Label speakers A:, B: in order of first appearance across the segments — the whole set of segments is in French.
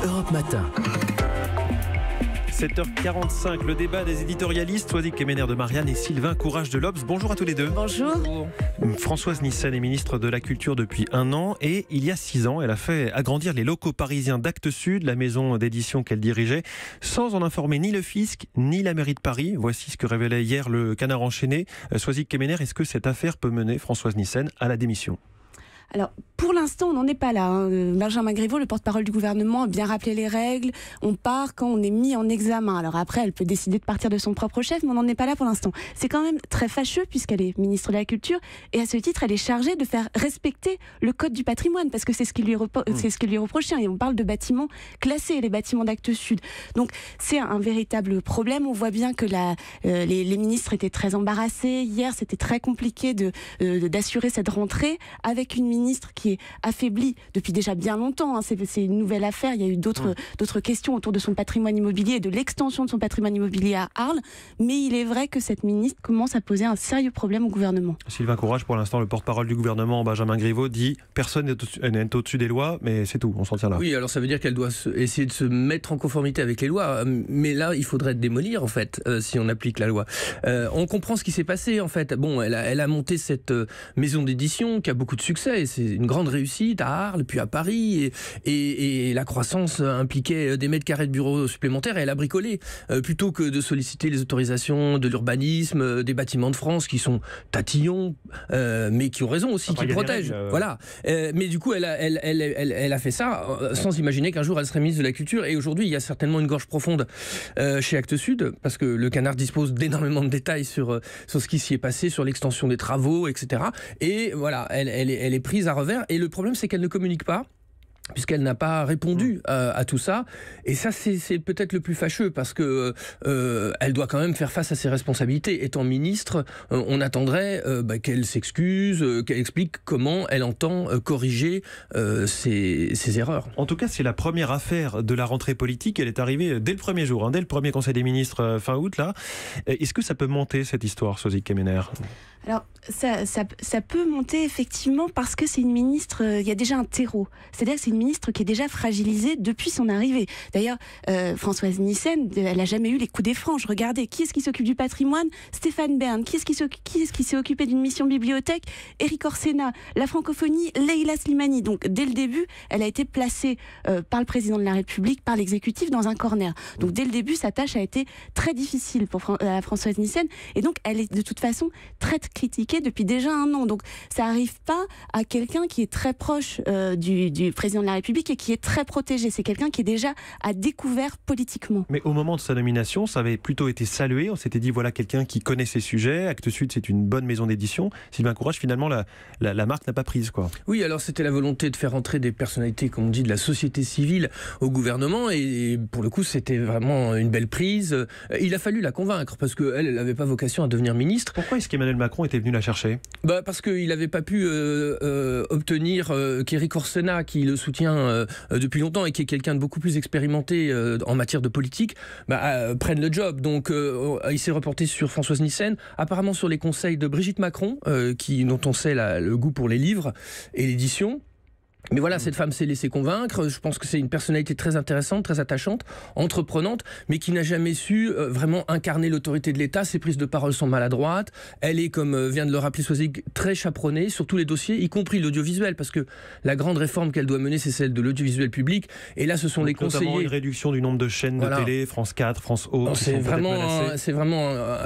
A: Europe Matin.
B: 7h45, le débat des éditorialistes, Soazic Kemener de Marianne et Sylvain Courage de l'Obs. Bonjour à tous les deux.
C: Bonjour.
B: Françoise Nyssen est ministre de la Culture depuis 1 an et il y a 6 ans, elle a fait agrandir les locaux parisiens d'Actes Sud, la maison d'édition qu'elle dirigeait, sans en informer ni le fisc ni la mairie de Paris. Voici ce que révélait hier le Canard enchaîné. Soazic Kemener, est-ce que cette affaire peut mener Françoise Nyssen à la démission ?
C: Alors, pour l'instant, on n'en est pas là. Benjamin Griveaux, le porte-parole du gouvernement, a bien rappelé les règles. On part quand on est mis en examen. Alors après, elle peut décider de partir de son propre chef, mais on n'en est pas là pour l'instant. C'est quand même très fâcheux puisqu'elle est ministre de la Culture et à ce titre, elle est chargée de faire respecter le code du patrimoine parce que c'est ce qui lui est reproché. Et on parle de bâtiments classés, les bâtiments d'Actes Sud. Donc, c'est un véritable problème. On voit bien que les ministres étaient très embarrassés. Hier, c'était très compliqué d'assurer cette rentrée avec une ministre qui est affaiblie depuis déjà bien longtemps. C'est une nouvelle affaire. Il y a eu d'autres questions autour de son patrimoine immobilier et de l'extension de son patrimoine immobilier à Arles. Mais il est vrai que cette ministre commence à poser un sérieux problème au gouvernement.
B: Sylvain Courage, pour l'instant, le porte-parole du gouvernement, Benjamin Griveaux, dit personne n'est au-dessus des lois, mais c'est tout, on s'en tient là.
D: Oui, alors ça veut dire qu'elle doit essayer de se mettre en conformité avec les lois. Mais là, il faudrait démolir, en fait, si on applique la loi. On comprend ce qui s'est passé, en fait. Bon, elle a monté cette maison d'édition qui a beaucoup de succès. C'est une grande réussite à Arles, puis à Paris, et la croissance impliquait des mètres carrés de bureaux supplémentaires, et elle a bricolé. Plutôt que de solliciter les autorisations de l'urbanisme, des bâtiments de France qui sont tatillons, mais qui ont raison aussi, qui protègent. Voilà. Mais du coup, elle a fait ça sans imaginer qu'un jour elle serait ministre de la Culture, et aujourd'hui, il y a certainement une gorge profonde chez Actes Sud, parce que le Canard dispose d'énormément de détails sur ce qui s'y est passé, sur l'extension des travaux, etc. Et voilà, elle est prise à revers. Et le problème, c'est qu'elle ne communique pas, puisqu'elle n'a pas répondu à tout ça. Et ça, c'est peut-être le plus fâcheux, parce que elle doit quand même faire face à ses responsabilités. Étant ministre, on attendrait qu'elle s'excuse, qu'elle explique comment elle entend corriger ses erreurs.
B: En tout cas, c'est la première affaire de la rentrée politique. Elle est arrivée dès le premier jour, dès le premier Conseil des ministres fin août. Là. Est-ce que ça peut monter, cette histoire, Soazic Kemener ?
C: Alors, ça peut monter effectivement parce que c'est une ministre, il y a déjà un terreau. C'est-à-dire que c'est une ministre qui est déjà fragilisée depuis son arrivée. D'ailleurs, Françoise Nyssen, elle n'a jamais eu les coups des franges. Regardez, qui est-ce qui s'occupe du patrimoine ? Stéphane Bern. Qui est-ce qui s'est occupé d'une mission bibliothèque ? Éric Orsena. La francophonie, Leïla Slimani. Donc, dès le début, elle a été placée par le président de la République, par l'exécutif, dans un corner. Donc, dès le début, sa tâche a été très difficile pour Françoise Nyssen. Et donc, elle est de toute façon très critiquée depuis déjà 1 an. Donc, ça n'arrive pas à quelqu'un qui est très proche du président de la République et qui est très protégé. C'est quelqu'un qui est déjà à découvert politiquement.
B: Mais au moment de sa nomination, ça avait plutôt été salué. On s'était dit, voilà quelqu'un qui connaît ses sujets. Actes Sud, c'est une bonne maison d'édition. Sylvain Courage, finalement, la marque n'a pas prise, quoi.
D: Oui, alors c'était la volonté de faire entrer des personnalités, comme on dit, de la société civile au gouvernement. Et pour le coup, c'était vraiment une belle prise. Il a fallu la convaincre, parce qu'elle n'avait pas vocation à devenir ministre.
B: Pourquoi est-ce qu'Emmanuel Macron était venu la chercher ?
D: Parce qu'il n'avait pas pu obtenir qu'Éric Orsena, qui le soutient depuis longtemps et qui est quelqu'un de beaucoup plus expérimenté en matière de politique, prenne le job. Donc il s'est reporté sur Françoise Nyssen, apparemment sur les conseils de Brigitte Macron, dont on sait le goût pour les livres et l'édition. Mais voilà, cette femme s'est laissée convaincre. Je pense que c'est une personnalité très intéressante, très attachante, entreprenante, mais qui n'a jamais su vraiment incarner l'autorité de l'État. Ses prises de parole sont maladroites. Elle est, comme vient de le rappeler Soazic, très chaperonnée sur tous les dossiers, y compris l'audiovisuel, parce que la grande réforme qu'elle doit mener, c'est celle de l'audiovisuel public. Et là, ce sont les conseillers.
B: Notamment une réduction du nombre de chaînes de télé, France 4, France O.
D: C'est vraiment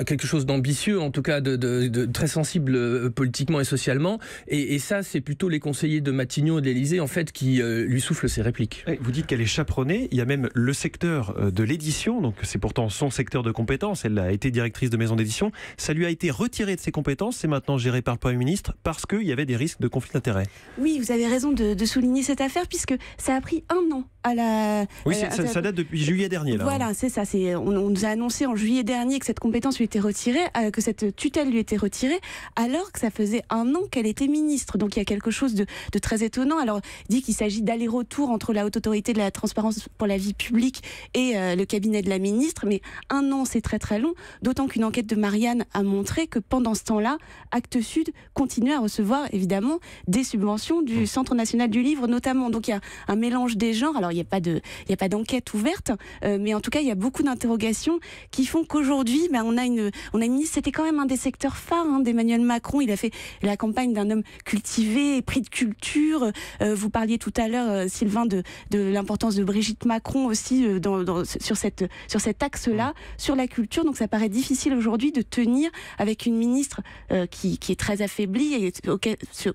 D: quelque chose d'ambitieux, en tout cas de très sensible politiquement et socialement. Et ça, c'est plutôt les conseillers de Matignon et d'Élysée, en fait, qui lui souffle ses répliques.
B: Vous dites qu'elle est chaperonnée. Il y a même le secteur de l'édition, donc c'est pourtant son secteur de compétences. Elle a été directrice de maison d'édition. Ça lui a été retiré de ses compétences. C'est maintenant géré par le Premier ministre parce qu'il y avait des risques de conflit d'intérêts.
C: Oui, vous avez raison de souligner cette affaire, puisque ça a pris 1 an à la...
B: Oui, ça date depuis juillet dernier. Là,
C: voilà, c'est ça. On nous a annoncé en juillet dernier que cette compétence lui était retirée, que cette tutelle lui était retirée, alors que ça faisait 1 an qu'elle était ministre. Donc il y a quelque chose de très étonnant. Alors, dit qu'il s'agit d'aller-retour entre la Haute Autorité de la Transparence pour la vie publique et le cabinet de la ministre, mais 1 an, c'est très très long, d'autant qu'une enquête de Marianne a montré que pendant ce temps-là, Actes Sud continue à recevoir évidemment des subventions du Centre national du livre notamment. Donc il y a un mélange des genres. Alors Alors, il n'y a pas d'enquête ouverte, mais en tout cas, il y a beaucoup d'interrogations qui font qu'aujourd'hui, on a une ministre, c'était quand même un des secteurs phares d'Emmanuel Macron. Il a fait la campagne d'un homme cultivé, épris de culture. Vous parliez tout à l'heure, Sylvain, de l'importance de Brigitte Macron aussi sur cet axe-là, sur la culture. Donc ça paraît difficile aujourd'hui de tenir avec une ministre qui est très affaiblie et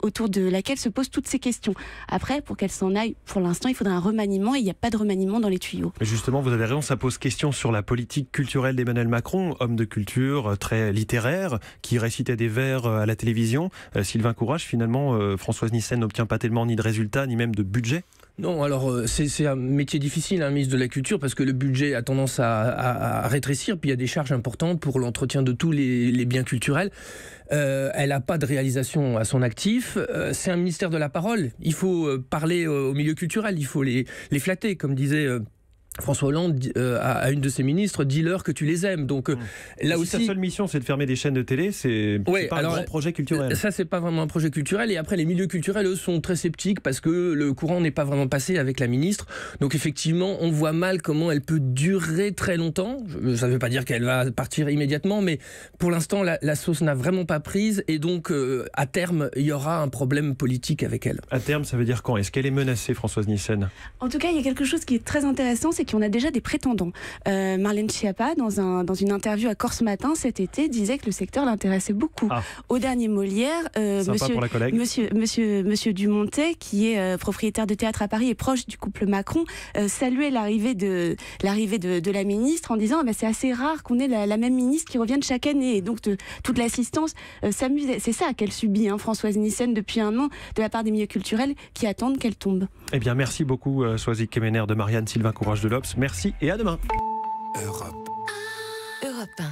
C: autour de laquelle se posent toutes ces questions. Après, pour qu'elle s'en aille, pour l'instant, il faudrait un remaniement et il n'y a pas de remaniement dans les tuyaux.
B: Mais justement, vous avez raison, ça pose question sur la politique culturelle d'Emmanuel Macron, homme de culture, très littéraire, qui récitait des vers à la télévision. Sylvain Courage, finalement, Françoise Nyssen n'obtient pas tellement ni de résultats, ni même de budget.
D: Non, alors c'est un métier difficile, ministre de la Culture, parce que le budget a tendance à rétrécir, puis il y a des charges importantes pour l'entretien de tous les biens culturels. Elle n'a pas de réalisation à son actif. C'est un ministère de la parole. Il faut parler au milieu culturel, il faut les flatter, comme disait François Hollande à une de ses ministres, dis-leur que tu les aimes. Donc là aussi,
B: sa seule mission, c'est de fermer des chaînes de télé. C'est pas un grand projet culturel.
D: Ça, c'est pas vraiment un projet culturel. Et après, les milieux culturels, eux, sont très sceptiques parce que le courant n'est pas vraiment passé avec la ministre. Donc effectivement, on voit mal comment elle peut durer très longtemps. Ça ne veut pas dire qu'elle va partir immédiatement, mais pour l'instant, la sauce n'a vraiment pas prise. Et donc, à terme, il y aura un problème politique avec elle.
B: À terme, ça veut dire quand? Est-ce qu'elle est menacée, Françoise Nyssen?
C: En tout cas, il y a quelque chose qui est très intéressant, c'est qu'on a déjà des prétendants. Marlène Schiappa, dans une interview à Corse Matin cet été, disait que le secteur l'intéressait beaucoup. Au dernier Molière, monsieur Dumontet, qui est propriétaire de théâtre à Paris et proche du couple Macron, saluait l'arrivée de la ministre en disant c'est assez rare qu'on ait la même ministre qui revienne chaque année. Et donc toute l'assistance s'amusait. C'est ça qu'elle subit, Françoise Nyssen, depuis un an, de la part des milieux culturels qui attendent qu'elle tombe.
B: Eh bien, merci beaucoup, Soazic Kemener de Marianne, Sylvain Courage de l'Obs. Merci et à demain.
A: Europe 1.